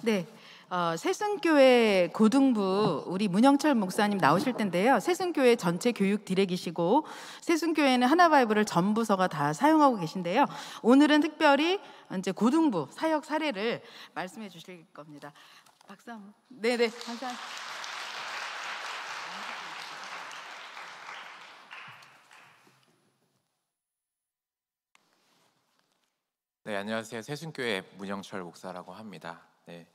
네, 세순교회 고등부 우리 문영철 목사님 나오실 텐데요. 세순교회 전체 교육 디렉이시고 세순교회는 하나바이블을 전 부서가 다 사용하고 계신데요. 오늘은 특별히 이제 고등부 사역 사례를 말씀해 주실 겁니다. 박수 한번. 네네, 감사합니다. 네, 안녕하세요. 세순교회 문영철 목사라고 합니다. 네,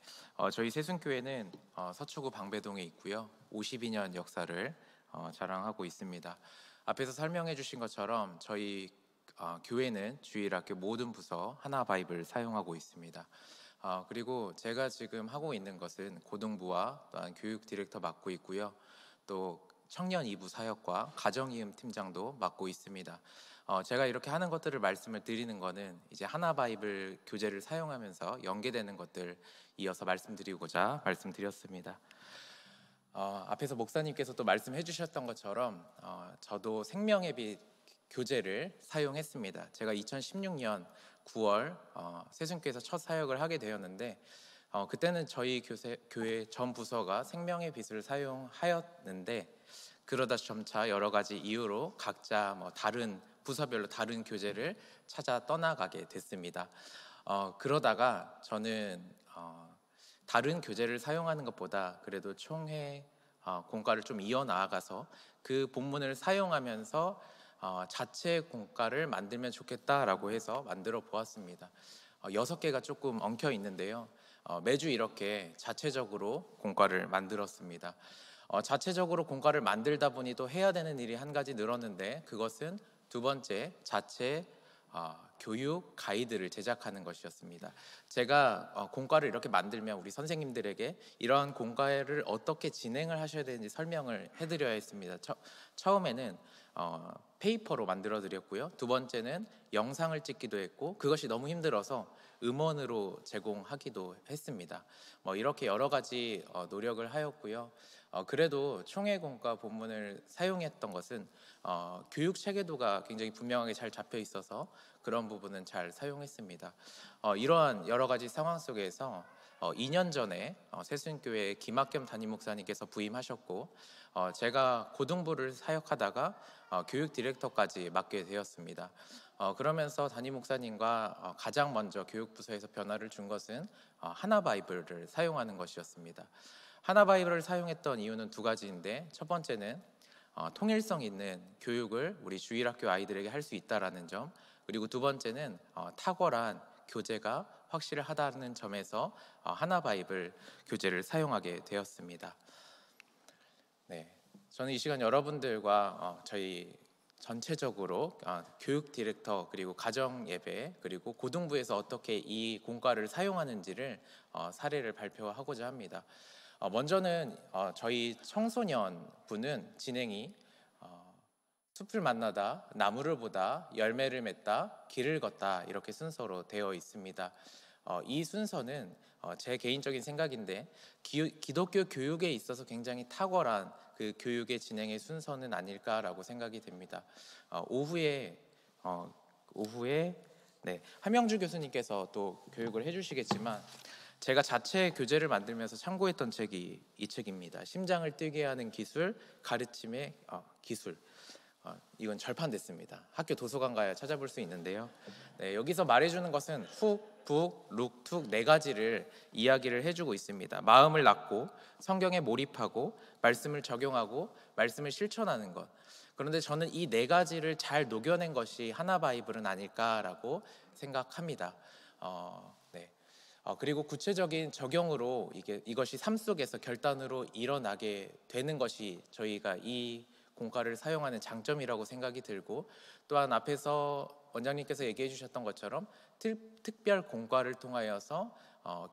저희 세순교회는 서초구 방배동에 있고요. 52년 역사를 자랑하고 있습니다. 앞에서 설명해 주신 것처럼 저희 교회는 주일학교 모든 부서 하나바이블 사용하고 있습니다. 그리고 제가 지금 하고 있는 것은 고등부와 또한 교육 디렉터 맡고 있고요. 또 청년 2부 사역과 가정이음 팀장도 맡고 있습니다. 제가 이렇게 하는 것들을 말씀을 드리는 거는 이제 하나바이블 교재를 사용하면서 연계되는 것들 이어서 말씀드리고자 말씀드렸습니다. 앞에서 목사님께서 또 말씀해 주셨던 것처럼 저도 생명의 빛 교재를 사용했습니다. 제가 2016년 9월 세순교회에서 첫 사역을 하게 되었는데 그때는 저희 교회 전 부서가 생명의 빛을 사용하였는데 그러다 점차 여러 가지 이유로 각자 다른 부서별로 다른 교재를 찾아 떠나가게 됐습니다. 그러다가 저는 다른 교재를 사용하는 것보다 그래도 총회 공과를 좀 이어나가서 그 본문을 사용하면서 자체 공과를 만들면 좋겠다라고 해서 만들어 보았습니다. 6개가 조금 엉켜 있는데요. 매주 이렇게 자체적으로 공과를 만들었습니다. 자체적으로 공과를 만들다 보니 또 해야 되는 일이 한 가지 늘었는데 그것은 두 번째 자체 교육 가이드를 제작하는 것이었습니다. 제가 공과를 이렇게 만들면 우리 선생님들에게 이러한 공과를 어떻게 진행을 하셔야 되는지 설명을 해드려야 했습니다. 처음에는 페이퍼로 만들어 드렸고요. 두 번째는 영상을 찍기도 했고 그것이 너무 힘들어서 음원으로 제공하기도 했습니다. 이렇게 여러 가지 노력을 하였고요. 그래도 총회공과 본문을 사용했던 것은 교육 체계도가 굉장히 분명하게 잘 잡혀 있어서 그런 부분은 잘 사용했습니다. 이러한 여러 가지 상황 속에서 2년 전에 세순교회 김학겸 담임 목사님께서 부임하셨고 제가 고등부를 사역하다가 교육 디렉터까지 맡게 되었습니다. 그러면서 담임 목사님과 가장 먼저 교육부서에서 변화를 준 것은 하나바이블을 사용하는 것이었습니다. 하나바이블을 사용했던 이유는 두 가지인데 첫 번째는 통일성 있는 교육을 우리 주일학교 아이들에게 할 수 있다라는 점, 그리고 두 번째는 탁월한 교재가 확실하다는 점에서 하나바이블 교재를 사용하게 되었습니다. 네, 저는 이 시간 여러분들과 저희 전체적으로 교육 디렉터 그리고 가정 예배 그리고 고등부에서 어떻게 이 공과를 사용하는지를 사례를 발표하고자 합니다. 먼저는 저희 청소년부는 진행이 숲을 만나다, 나무를 보다, 열매를 맺다, 길을 걷다 이렇게 순서로 되어 있습니다. 이 순서는 제 개인적인 생각인데 기독교 교육에 있어서 굉장히 탁월한 그 교육의 진행의 순서는 아닐까라고 생각이 됩니다. 오후에 네, 함영주 교수님께서 또 교육을 해주시겠지만 제가 자체 교재를 만들면서 참고했던 책이 이 책입니다. 심장을 뛰게 하는 기술, 가르침의 기술. 이건 절판됐습니다. 학교 도서관 가야 찾아볼 수 있는데요. 네, 여기서 말해주는 것은 훅, 북, 룩, 툭 네 가지를 이야기를 해주고 있습니다. 마음을 낳고 성경에 몰입하고 말씀을 적용하고 말씀을 실천하는 것. 그런데 저는 이 네 가지를 잘 녹여낸 것이 하나바이블은 아닐까라고 생각합니다. 네. 그리고 구체적인 적용으로 이것이 삶 속에서 결단으로 일어나게 되는 것이 저희가 이 공과를 사용하는 장점이라고 생각이 들고 또한 앞에서 원장님께서 얘기해 주셨던 것처럼 특별 공과를 통하여서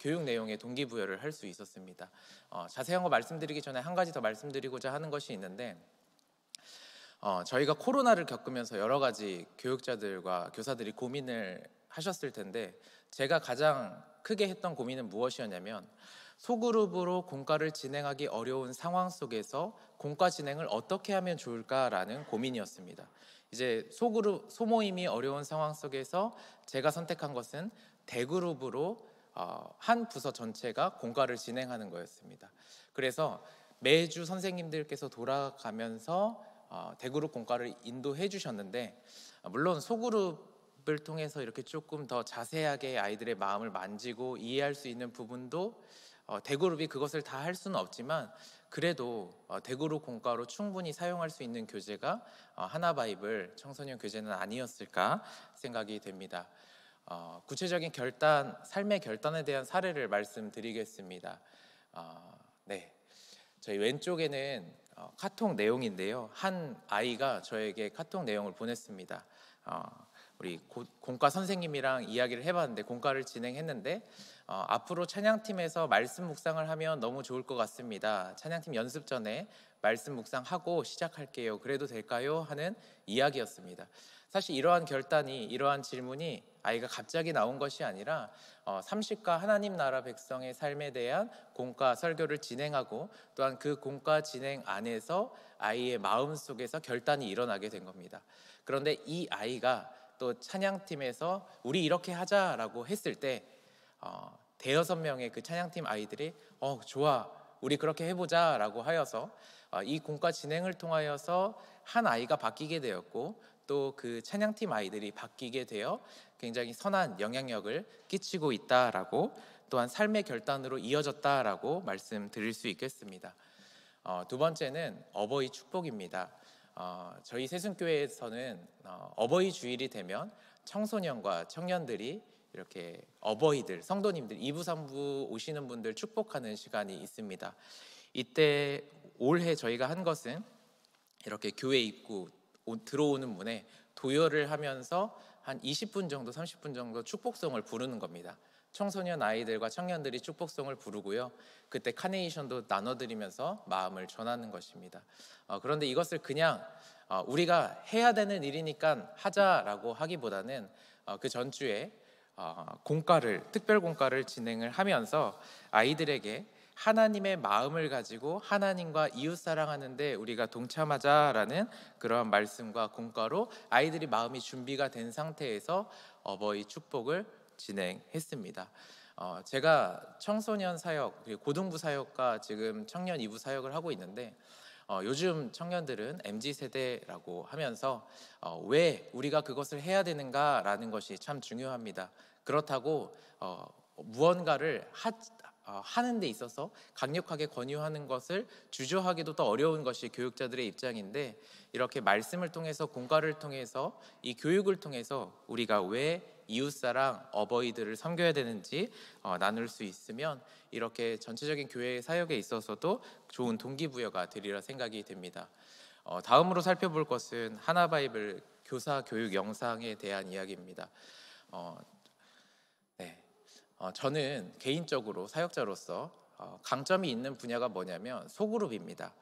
교육 내용의 동기부여를 할 수 있었습니다. 자세한 거 말씀드리기 전에 한 가지 더 말씀드리고자 하는 것이 있는데 저희가 코로나를 겪으면서 여러 가지 교육자들과 교사들이 고민을 하셨을 텐데 제가 가장 크게 했던 고민은 무엇이었냐면 소그룹으로 공과를 진행하기 어려운 상황 속에서 공과 진행을 어떻게 하면 좋을까라는 고민이었습니다. 이제 소모임이 어려운 상황 속에서 제가 선택한 것은 대그룹으로 한 부서 전체가 공과를 진행하는 거였습니다. 그래서 매주 선생님들께서 돌아가면서 대그룹 공과를 인도해 주셨는데, 물론 소그룹을 통해서 이렇게 조금 더 자세하게 아이들의 마음을 만지고 이해할 수 있는 부분도 대그룹이 그것을 다 할 수는 없지만, 그래도 대그룹 공과로 충분히 사용할 수 있는 교재가 하나바이블 청소년 교재는 아니었을까 생각이 됩니다. 구체적인 삶의 결단에 대한 사례를 말씀드리겠습니다. 네, 저희 왼쪽에는 카톡 내용인데요. 한 아이가 저에게 카톡 내용을 보냈습니다. 우리 공과 선생님이랑 이야기를 해봤는데, 공과를 진행했는데 앞으로 찬양팀에서 말씀 묵상을 하면 너무 좋을 것 같습니다. 찬양팀 연습 전에 말씀 묵상하고 시작할게요. 그래도 될까요? 하는 이야기였습니다. 사실 이러한 질문이 아이가 갑자기 나온 것이 아니라 30가 하나님 나라 백성의 삶에 대한 공과 설교를 진행하고, 또한 그 공과 진행 안에서 아이의 마음속에서 결단이 일어나게 된 겁니다. 그런데 이 아이가 또 찬양팀에서 우리 이렇게 하자라고 했을 때 대여섯 명의 그 찬양팀 아이들이 좋아, 우리 그렇게 해보자 라고 하여서 이 공과 진행을 통하여서 한 아이가 바뀌게 되었고, 또 그 찬양팀 아이들이 바뀌게 되어 굉장히 선한 영향력을 끼치고 있다라고, 또한 삶의 결단으로 이어졌다라고 말씀드릴 수 있겠습니다. 두 번째는 어버이 축복입니다. 저희 세순교회에서는 어버이 주일이 되면 청소년과 청년들이 이렇게 어버이들, 성도님들 2부 3부 오시는 분들 축복하는 시간이 있습니다. 이때 올해 저희가 한 것은 이렇게 교회 입구 들어오는 문에 도열을 하면서 한 20분 정도 30분 정도 축복송을 부르는 겁니다. 청소년 아이들과 청년들이 축복송을 부르고요, 그때 카네이션도 나눠드리면서 마음을 전하는 것입니다. 그런데 이것을 그냥 우리가 해야 되는 일이니까 하자라고 하기보다는 그 전주에 특별 공과를 진행을 하면서 아이들에게 하나님의 마음을 가지고 하나님과 이웃 사랑하는데 우리가 동참하자라는 그런 말씀과 공과로 아이들이 마음이 준비가 된 상태에서 어버이 축복을 진행했습니다. 제가 청소년 사역 그리고 고등부 사역과 지금 청년 2부 사역을 하고 있는데, 요즘 청년들은 MZ세대라고 하면서 왜 우리가 그것을 해야 되는가라는 것이 참 중요합니다. 그렇다고 무언가를 하는 데 있어서 강력하게 권유하는 것을 주저하기도 더 어려운 것이 교육자들의 입장인데, 이렇게 말씀을 통해서 공과를 통해서 이 교육을 통해서 우리가 왜 이웃사랑 어버이들을 섬겨야 되는지 나눌 수 있으면 이렇게 전체적인 교회의 사역에 있어서도 좋은 동기부여가 되리라 생각이 됩니다. 다음으로 살펴볼 것은 하나바이블 교사 교육 영상에 대한 이야기입니다. 저는 개인적으로 사역자로서 강점이 있는 분야가 뭐냐면 소그룹입니다.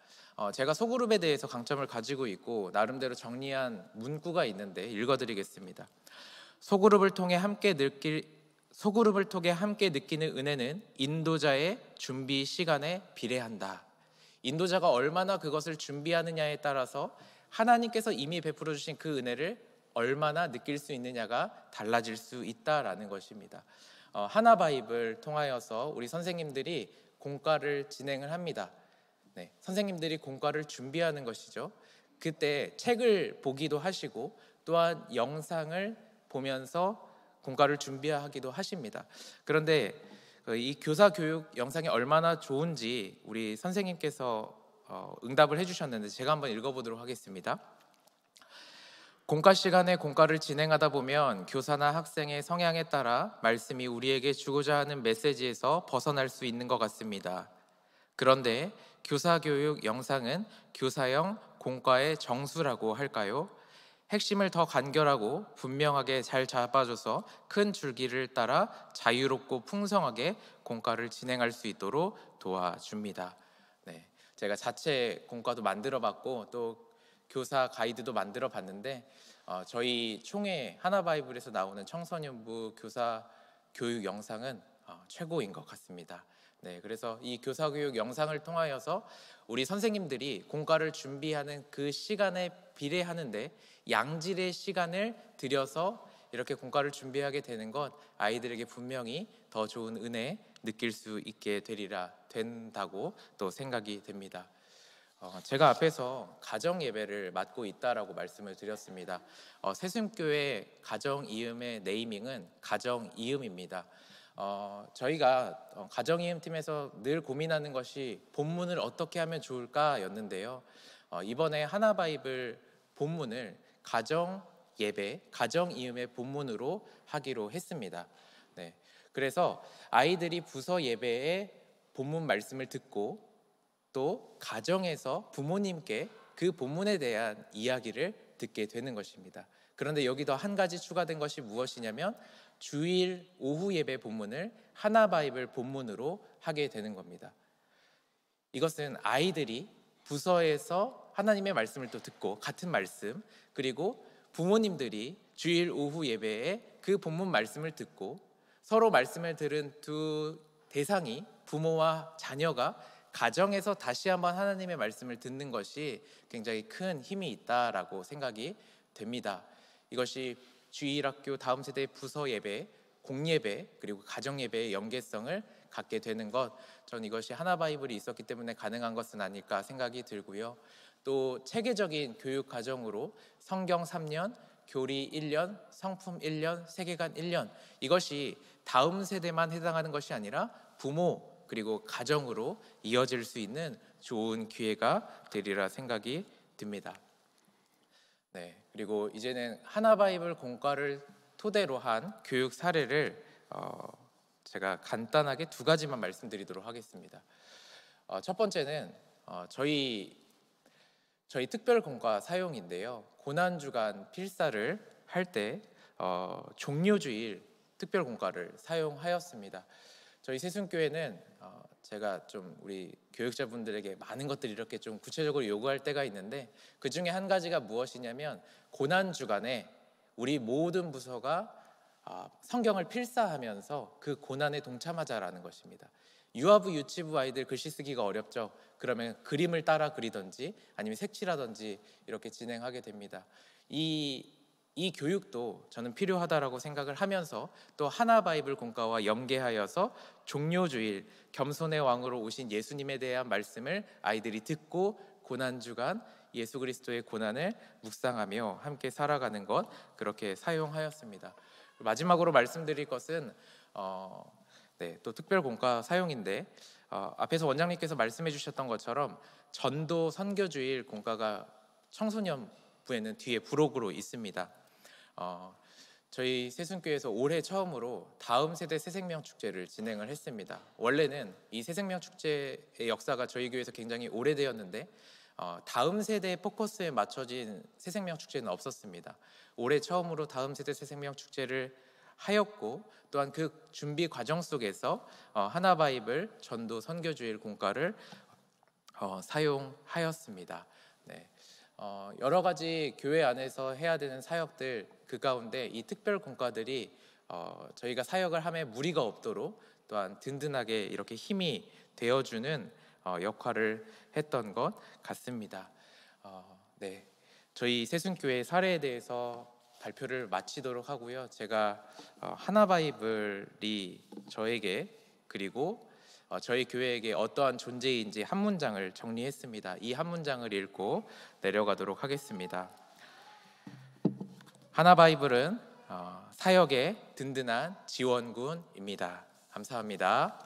제가 소그룹에 대해서 강점을 가지고 있고 나름대로 정리한 문구가 있는데 읽어드리겠습니다. 소그룹을 통해 함께 느끼는 은혜는 인도자의 준비 시간에 비례한다. 인도자가 얼마나 그것을 준비하느냐에 따라서 하나님께서 이미 베풀어 주신 그 은혜를 얼마나 느낄 수 있느냐가 달라질 수 있다라는 것입니다. 하나바이블 통하여서 우리 선생님들이 공과를 진행을 합니다. 선생님들이 공과를 준비하는 것이죠. 그때 책을 보기도 하시고 또한 영상을 보면서 공과를 준비하기도 하십니다. 그런데 이 교사 교육 영상이 얼마나 좋은지 우리 선생님께서 응답을 해주셨는데 제가 한번 읽어보도록 하겠습니다. 공과 시간에 공과를 진행하다 보면 교사나 학생의 성향에 따라 말씀이 우리에게 주고자 하는 메시지에서 벗어날 수 있는 것 같습니다. 그런데 교사교육 영상은 교사형 공과의 정수라고 할까요? 핵심을 더 간결하고 분명하게 잘 잡아줘서 큰 줄기를 따라 자유롭고 풍성하게 공과를 진행할 수 있도록 도와줍니다. 제가 자체 공과도 만들어봤고 또 교사 가이드도 만들어봤는데 저희 총회 하나바이블에서 나오는 청소년부 교사 교육 영상은 최고인 것 같습니다. 그래서 이 교사 교육 영상을 통하여서 우리 선생님들이 공과를 준비하는 그 시간에 비례하는데 양질의 시간을 들여서 이렇게 공과를 준비하게 되는 것 아이들에게 분명히 더 좋은 은혜 느낄 수 있게 된다고 또 생각이 됩니다. 제가 앞에서 가정 예배를 맡고 있다라고 말씀을 드렸습니다. 새순교회 가정 이음의 네이밍은 가정 이음입니다. 저희가 가정 이음 팀에서 늘 고민하는 것이 본문을 어떻게 하면 좋을까였는데요. 이번에 하나바이블 본문을 가정 예배, 가정 이음의 본문으로 하기로 했습니다. 네, 그래서 아이들이 부서 예배에 본문 말씀을 듣고 또 가정에서 부모님께 그 본문에 대한 이야기를 듣게 되는 것입니다. 그런데 여기도 한 가지 추가된 것이 무엇이냐면 주일 오후 예배 본문을 하나바이블 본문으로 하게 되는 겁니다. 이것은 아이들이 부서에서 하나님의 말씀을 또 듣고 같은 말씀, 그리고 부모님들이 주일 오후 예배에 그 본문 말씀을 듣고 서로 말씀을 들은 두 대상이 부모와 자녀가 가정에서 다시 한번 하나님의 말씀을 듣는 것이 굉장히 큰 힘이 있다라고 생각이 됩니다. 이것이 주일학교 다음 세대 부서 예배, 공예배, 그리고 가정 예배의 연계성을 갖게 되는 것, 전 이것이 하나바이블이 있었기 때문에 가능한 것은 아닐까 생각이 들고요. 또 체계적인 교육 과정으로 성경 3년, 교리 1년, 성품 1년, 세계관 1년, 이것이 다음 세대만 해당하는 것이 아니라 부모 그리고 가정으로 이어질 수 있는 좋은 기회가 되리라 생각이 듭니다. 네, 그리고 이제는 하나바이블 공과를 토대로 한 교육 사례를 제가 간단하게 두 가지만 말씀드리도록 하겠습니다. 첫 번째는 저희 특별 공과 사용인데요. 고난주간 필사를 할 때 종료주일 특별 공과를 사용하였습니다. 저희 새순교회는 제가 좀 우리 교육자분들에게 많은 것들을 이렇게 좀 구체적으로 요구할 때가 있는데, 그 중에 한 가지가 무엇이냐면 고난주간에 우리 모든 부서가 성경을 필사하면서 그 고난에 동참하자라는 것입니다. 유아부, 유치부 아이들 글씨 쓰기가 어렵죠. 그러면 그림을 따라 그리든지 아니면 색칠하든지 이렇게 진행하게 됩니다. 이 교육도 저는 필요하다라고 생각을 하면서 또 하나바이블 공과와 연계하여서 종료주일, 겸손의 왕으로 오신 예수님에 대한 말씀을 아이들이 듣고 고난주간 예수 그리스도의 고난을 묵상하며 함께 살아가는 것, 그렇게 사용하였습니다. 마지막으로 말씀드릴 것은 또 특별 공과 사용인데, 앞에서 원장님께서 말씀해 주셨던 것처럼 전도 선교주일 공과가 청소년부에는 뒤에 부록으로 있습니다. 저희 새순교회에서 올해 처음으로 다음 세대 새생명 축제를 진행을 했습니다. 원래는 이 새생명 축제의 역사가 저희 교회에서 굉장히 오래되었는데 다음 세대의 포커스에 맞춰진 새생명 축제는 없었습니다. 올해 처음으로 다음 세대 새생명 축제를 하였고, 또한 그 준비 과정 속에서 하나바이블 전도 선교주일 공과를 사용하였습니다. 네. 여러 가지 교회 안에서 해야 되는 사역들, 그 가운데 이 특별 공과들이 저희가 사역을 함에 무리가 없도록 또한 든든하게 이렇게 힘이 되어주는 역할을 했던 것 같습니다. 네, 저희 새순교회 사례에 대해서 발표를 마치도록 하고요. 제가 하나바이블이 저에게 그리고 저희 교회에게 어떠한 존재인지 한 문장을 정리했습니다. 이 한 문장을 읽고 내려가도록 하겠습니다. 하나바이블은 사역의 든든한 지원군입니다. 감사합니다.